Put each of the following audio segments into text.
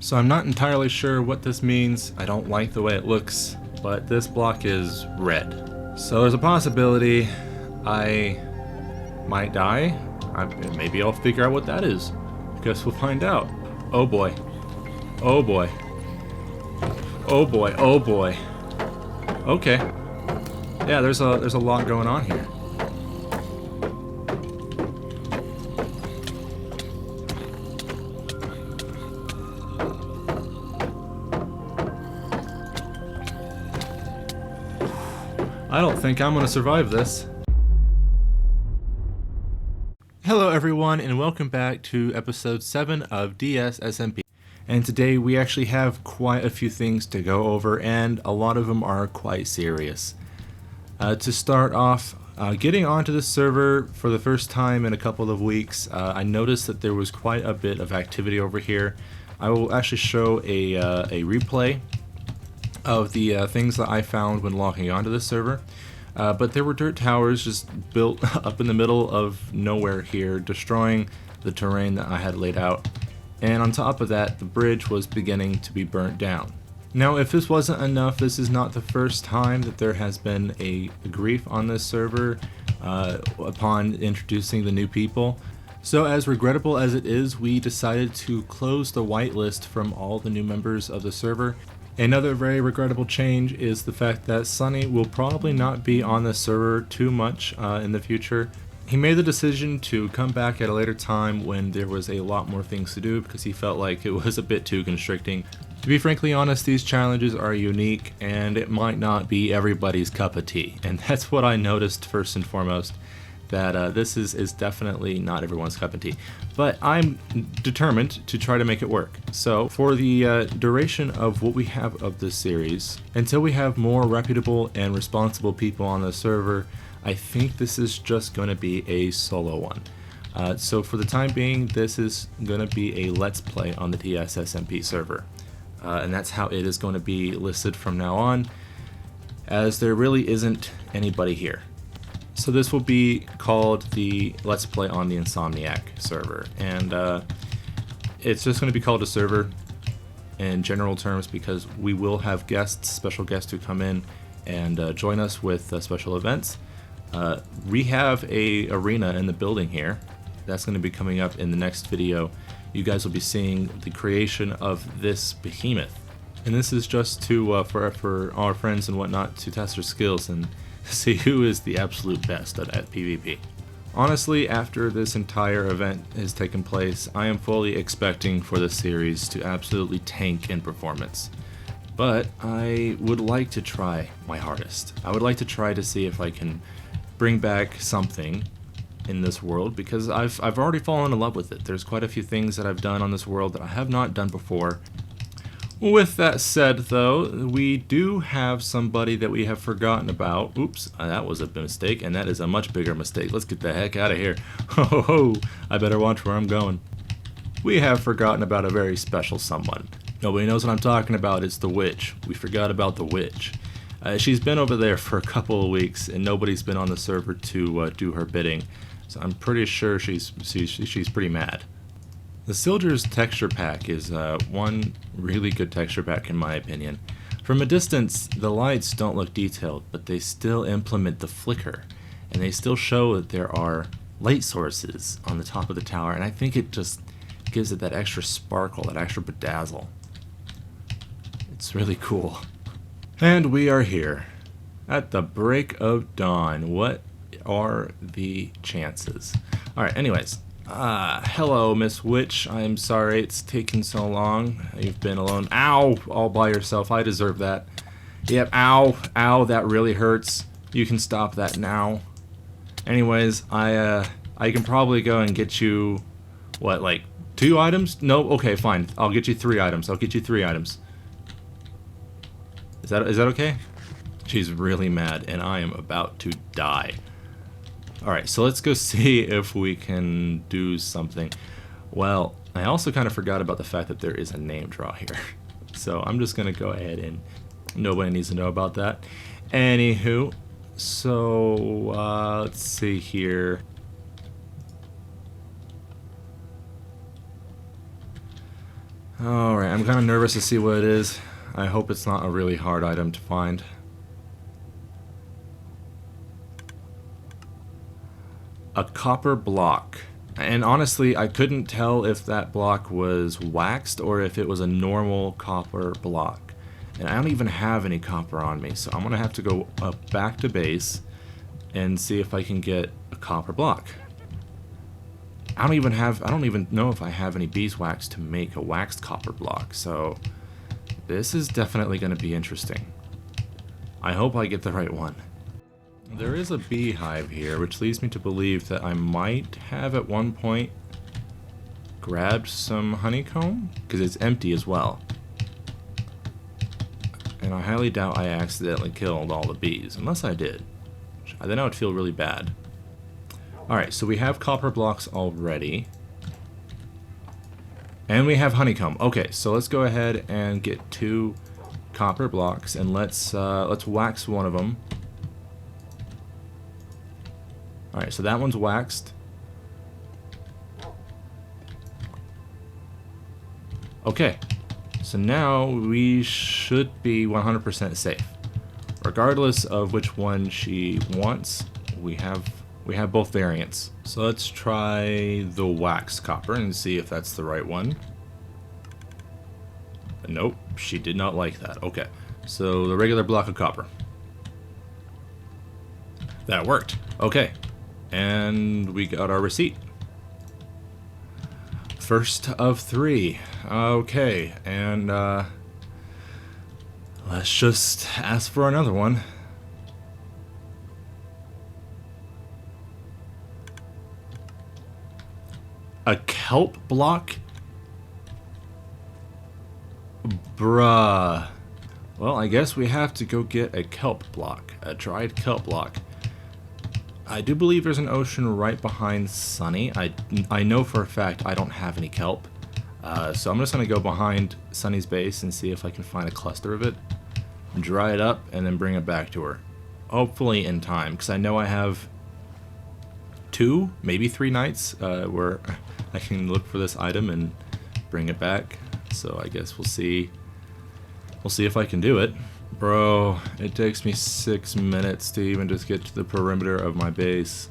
So I'm not entirely sure what this means. I don't like the way it looks, but this block is red. So there's a possibility I might die. Maybe I'll figure out what that is. Guess we'll find out. Oh boy. Oh boy. Oh boy. Oh boy. Okay. Yeah, there's a lot going on here. I don't think I'm gonna survive this. Hello everyone and welcome back to episode 7 of DSSMP. And today we actually have quite a few things to go over, and a lot of them are quite serious. To start off, getting onto the server for the first time in a couple of weeks, I noticed that there was quite a bit of activity over here. I will actually show a replay of the things that I found when logging onto the server. But there were dirt towers just built up in the middle of nowhere here, destroying the terrain that I had laid out. And on top of that, the bridge was beginning to be burnt down. Now, if this wasn't enough, this is not the first time that there has been a grief on this server upon introducing the new people. So as regrettable as it is, we decided to close the whitelist from all the new members of the server. Another very regrettable change is the fact that Sunny will probably not be on the server too much in the future. He made the decision to come back at a later time when there was a lot more things to do because he felt like it was a bit too constricting. To be frankly honest, these challenges are unique and it might not be everybody's cup of tea. And that's what I noticed first and foremost, that this is definitely not everyone's cup of tea. But I'm determined to try to make it work. So for the duration of what we have of this series, until we have more reputable and responsible people on the server, I think this is just going to be a solo one. So for the time being, this is going to be a Let's Play on the DSSMP server. And that's how it is going to be listed from now on, as there really isn't anybody here. So this will be called the Let's Play on the Insomniac server, and it's just going to be called a server in general terms because we will have guests, special guests who come in and join us with special events. We have a arena in the building here. That's going to be coming up in the next video. You guys will be seeing the creation of this behemoth, and this is just to for our friends and whatnot to test their skills and see who is the absolute best at PvP. Honestly, after this entire event has taken place, I am fully expecting for this series to absolutely tank in performance. But I would like to try my hardest. I would like to try to see if I can bring back something in this world, because I've already fallen in love with it. There's quite a few things that I've done on this world that I have not done before. With that said, though, we do have somebody that we have forgotten about. Oops, that was a mistake, and that is a much bigger mistake. Let's get the heck out of here. Ho ho ho, I better watch where I'm going. We have forgotten about a very special someone. Nobody knows what I'm talking about. It's the witch. We forgot about the witch. She's been over there for a couple of weeks, and nobody's been on the server to do her bidding. So I'm pretty sure she's pretty mad. The Silder's texture pack is one really good texture pack in my opinion. From a distance, the lights don't look detailed, but they still implement the flicker, and they still show that there are light sources on the top of the tower, and I think it just gives it that extra sparkle, that extra bedazzle. It's really cool. And we are here at the break of dawn. What are the chances? Alright, anyways. Hello, Miss Witch. I'm sorry it's taken so long. You've been alone. Ow! All by yourself. I deserve that. Yep, ow. Ow, that really hurts. You can stop that now. Anyways, I can probably go and get you, what, like 2 items? No? Okay, fine. I'll get you 3 items. I'll get you 3 items. Is that okay? She's really mad, and I am about to die. Alright, so let's go see if we can do something. Well, I also kind of forgot about the fact that there is a name draw here. So I'm just going to go ahead and nobody needs to know about that. Anywho, so let's see here. Alright, I'm kind of nervous to see what it is. I hope it's not a really hard item to find. A copper block. And honestly, I couldn't tell if that block was waxed or if it was a normal copper block. And I don't even have any copper on me, so I'm gonna have to go up back to base and see if I can get a copper block. I don't even know if I have any beeswax to make a waxed copper block, so this is definitely gonna be interesting. I hope I get the right one. There is a beehive here, which leads me to believe that I might have at one point grabbed some honeycomb, because it's empty as well. And I highly doubt I accidentally killed all the bees, unless I did. Then I would feel really bad. Alright, so we have copper blocks already. And we have honeycomb. Okay, so let's go ahead and get 2 copper blocks, and let's wax one of them. Alright, so that one's waxed. Okay, so now we should be 100% safe. Regardless of which one she wants, we have both variants. So let's try the wax copper and see if that's the right one. Nope, she did not like that. Okay, so the regular block of copper. That worked. Okay, and we got our receipt. First of 3. Okay, and let's just ask for another one. A kelp block? Bruh. Well, I guess we have to go get a kelp block. A dried kelp block. I do believe there's an ocean right behind Sunny. I know for a fact I don't have any kelp. So I'm just going to go behind Sunny's base and see if I can find a cluster of it. Dry it up and then bring it back to her. Hopefully in time, because I know I have 2, maybe 3 nights where I can look for this item and bring it back. So I guess we'll see. We'll see if I can do it. Bro, it takes me 6 minutes to even just get to the perimeter of my base.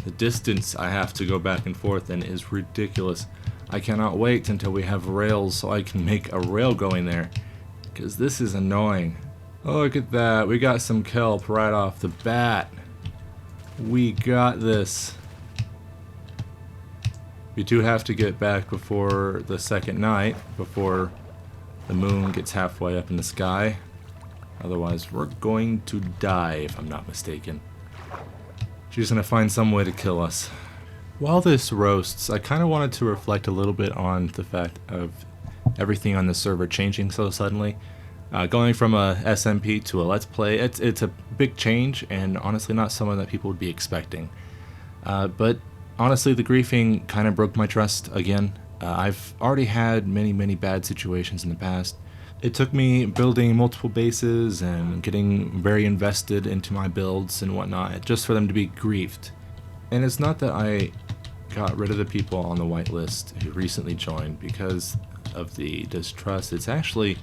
The distance I have to go back and forth in is ridiculous. I cannot wait until we have rails so I can make a rail going there, because this is annoying. Oh, look at that. We got some kelp right off the bat. We got this. We do have to get back before the second night, before the moon gets halfway up in the sky. Otherwise, we're going to die, if I'm not mistaken. She's gonna find some way to kill us. While this roasts, I kind of wanted to reflect a little bit on the fact of everything on the server changing so suddenly. Going from a SMP to a Let's Play, it's a big change, and honestly not someone that people would be expecting. But honestly, the griefing kind of broke my trust again. I've already had many bad situations in the past. It took me building multiple bases and getting very invested into my builds and whatnot just for them to be griefed. And it's not that I got rid of the people on the whitelist who recently joined because of the distrust. It's actually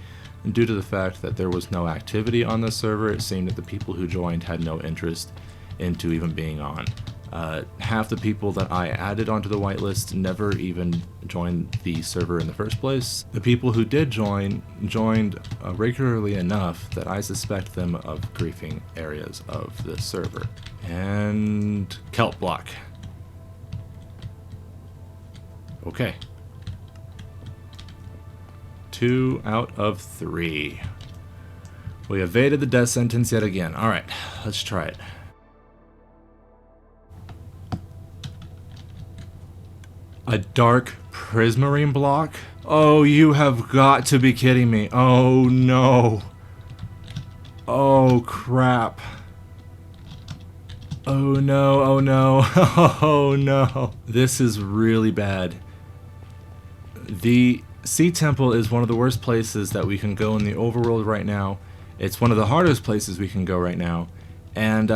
due to the fact that there was no activity on the server. It seemed that the people who joined had no interest into even being on. Half the people that I added onto the whitelist never even joined the server in the first place. The people who did join, joined regularly enough that I suspect them of griefing areas of the server. And kelp block. Okay. 2 out of 3. We evaded the death sentence yet again. Alright, let's try it. A dark prismarine block? Oh, you have got to be kidding me. Oh no. Oh crap. Oh no, oh no, oh no. This is really bad. The Sea Temple is one of the worst places that we can go in the overworld right now. It's one of the hardest places we can go right now. And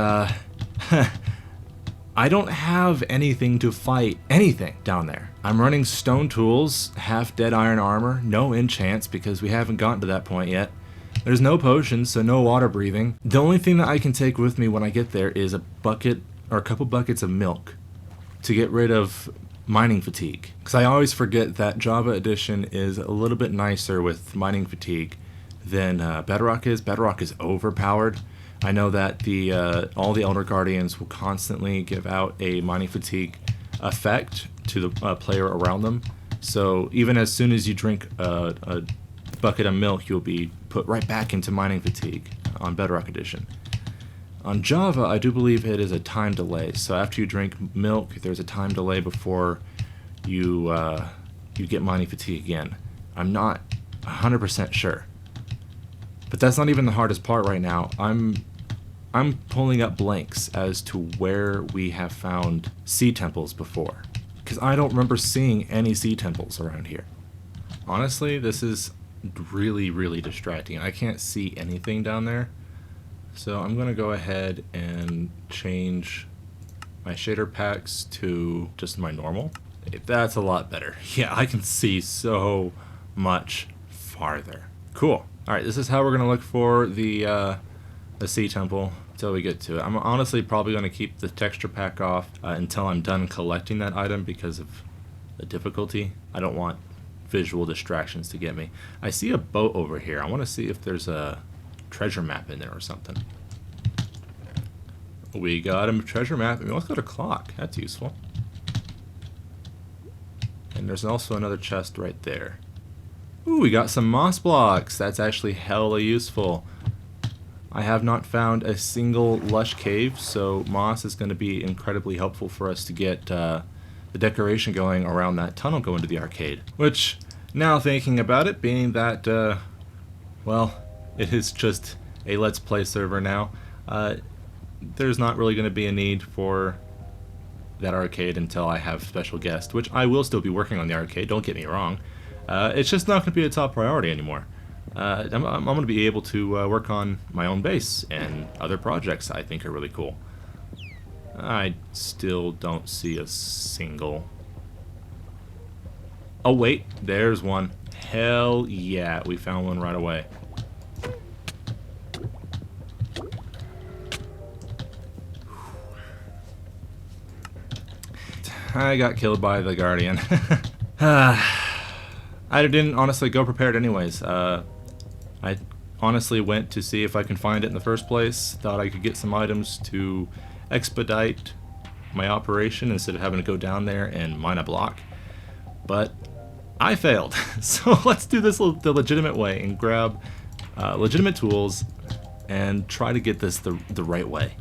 I don't have anything to fight anything down there. I'm running stone tools, half dead iron armor, no enchants because we haven't gotten to that point yet. There's no potions, so no water breathing. The only thing that I can take with me when I get there is a bucket or a couple buckets of milk to get rid of mining fatigue. Because I always forget that Java Edition is a little bit nicer with mining fatigue than Bedrock is. Bedrock is overpowered. I know that all the Elder Guardians will constantly give out a mining fatigue effect to the player around them. So even as soon as you drink a bucket of milk, you'll be put right back into mining fatigue on Bedrock Edition. On Java, I do believe it is a time delay. So after you drink milk, there's a time delay before you get mining fatigue again. I'm not 100% sure. But that's not even the hardest part right now. I'm pulling up blanks as to where we have found sea temples before, because I don't remember seeing any sea temples around here. Honestly, this is really, really distracting. I can't see anything down there. So I'm going to go ahead and change my shader packs to just my normal. That's a lot better. Yeah, I can see so much farther. Cool. Alright, this is how we're going to look for the sea temple until we get to it. I'm honestly probably going to keep the texture pack off until I'm done collecting that item because of the difficulty. I don't want visual distractions to get me. I see a boat over here. I want to see if there's a treasure map in there or something. We got a treasure map. We also got a clock. That's useful. And there's also another chest right there. Ooh, we got some moss blocks. That's actually hella useful. I have not found a single lush cave, so moss is going to be incredibly helpful for us to get the decoration going around that tunnel going to the arcade. Which, now thinking about it, being that, well, it is just a Let's Play server now, there's not really going to be a need for that arcade until I have special guests, which I will still be working on the arcade, don't get me wrong. It's just not going to be a top priority anymore. I'm going to be able to work on my own base and other projects I think are really cool. I still don't see a single... Oh wait, there's one. Hell yeah, we found one right away. I got killed by the Guardian. I didn't honestly go prepared anyways. I honestly went to see if I can find it in the first place. Thought I could get some items to expedite my operation instead of having to go down there and mine a block. But I failed. So let's do this the legitimate way and grab legitimate tools and try to get this the right way.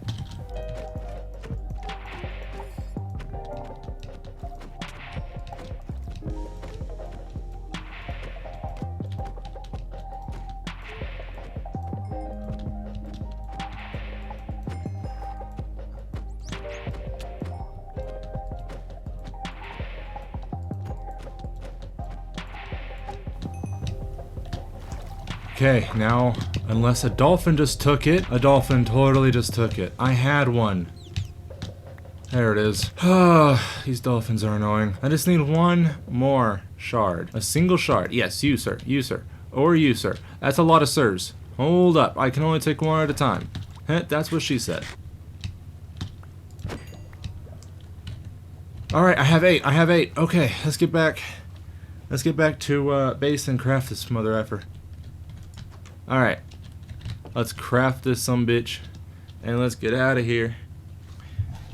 Okay, now, unless a dolphin just took it, a dolphin totally just took it. I had one. There it is. These dolphins are annoying. I just need one more shard. A single shard. Yes, you, sir. You, sir. Or you, sir. That's a lot of sirs. Hold up. I can only take one at a time. That's what she said. Alright, I have 8. I have 8. Okay, let's get back. Let's get back to base and craft this mother effer. Alright, let's craft this sumbitch, and let's get out of here.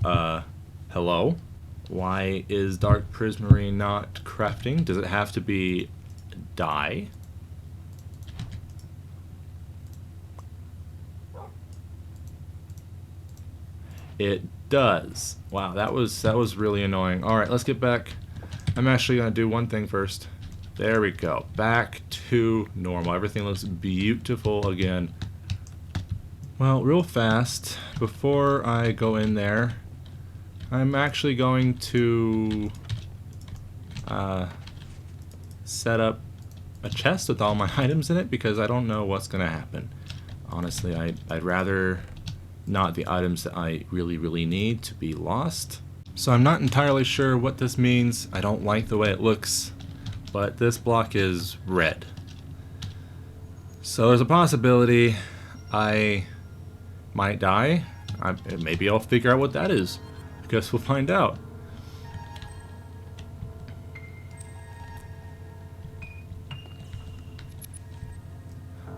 Hello? Why is Dark Prismarine not crafting? Does it have to be dye? It does. Wow, that was really annoying. Alright, let's get back. I'm actually going to do one thing first. There we go. Back to normal. Everything looks beautiful again. Well, real fast, before I go in there, I'm actually going to set up a chest with all my items in it because I don't know what's going to happen. Honestly, I'd rather not the items that I really need to be lost. So I'm not entirely sure what this means. I don't like the way it looks, but this block is red. So there's a possibility I might die. Maybe I'll figure out what that is. Guess we'll find out.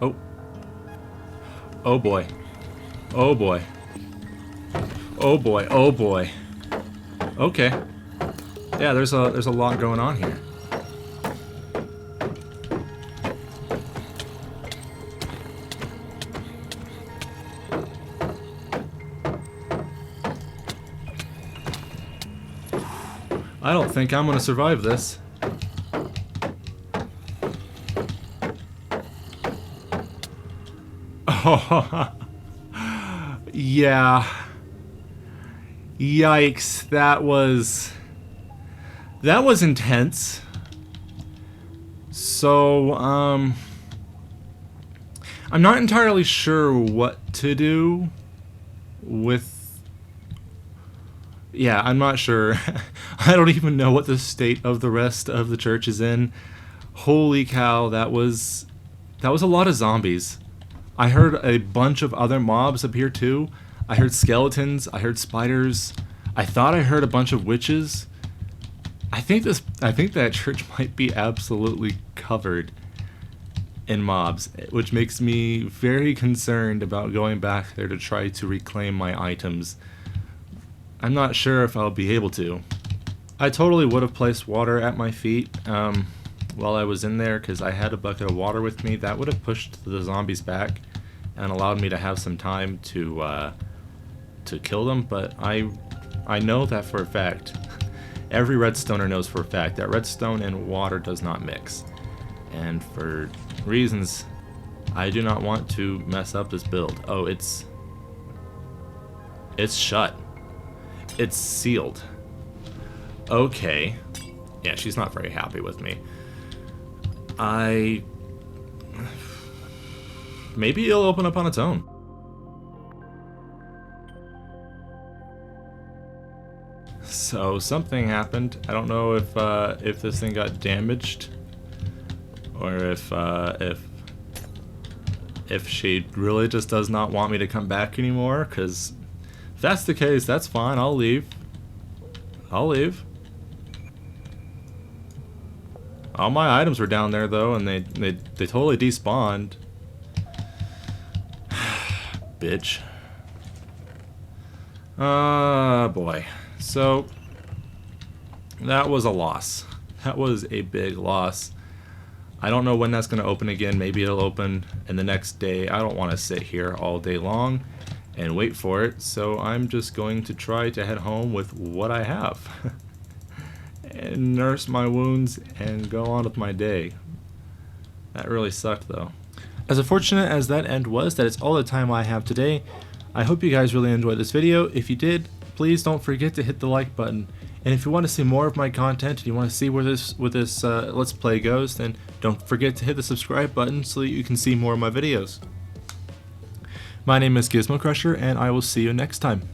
Oh. Oh boy. Oh boy. Oh boy. Oh boy. Okay. Yeah, there's a lot going on here. I don't think I'm gonna survive this. Oh, yeah. Yikes, that was intense. So, I'm not entirely sure what to do with... Yeah, I'm not sure. I don't even know what the state of the rest of the church is in. Holy cow, that was a lot of zombies. I heard a bunch of other mobs appear too. I heard skeletons, I heard spiders. I thought I heard a bunch of witches. I think that church might be absolutely covered in mobs, which makes me very concerned about going back there to try to reclaim my items. I'm not sure if I'll be able to. I totally would have placed water at my feet while I was in there, because I had a bucket of water with me. That would have pushed the zombies back and allowed me to have some time to kill them, but I know that for a fact. Every redstoner knows for a fact that redstone and water does not mix. And for reasons, I do not want to mess up this build. Oh, it's shut. It's sealed. Okay. Yeah, she's not very happy with me. Maybe it'll open up on its own. So something happened. I don't know if this thing got damaged, or if she really just does not want me to come back anymore. Because if that's the case, that's fine. I'll leave. I'll leave. All my items were down there though, and they totally despawned. Bitch. Boy. So that was a loss. That was a big loss. I don't know when that's going to open again. Maybe it'll open in the next day. I don't want to sit here all day long and wait for it, so I'm just going to try to head home with what I have. And nurse my wounds and go on with my day. That really sucked though. As unfortunate as that end was, that is all the time I have today. I hope you guys really enjoyed this video. If you did, please don't forget to hit the like button. And if you want to see more of my content and you want to see where this Let's Play goes, then don't forget to hit the subscribe button so that you can see more of my videos. My name is Gizmo Crusher, and I will see you next time.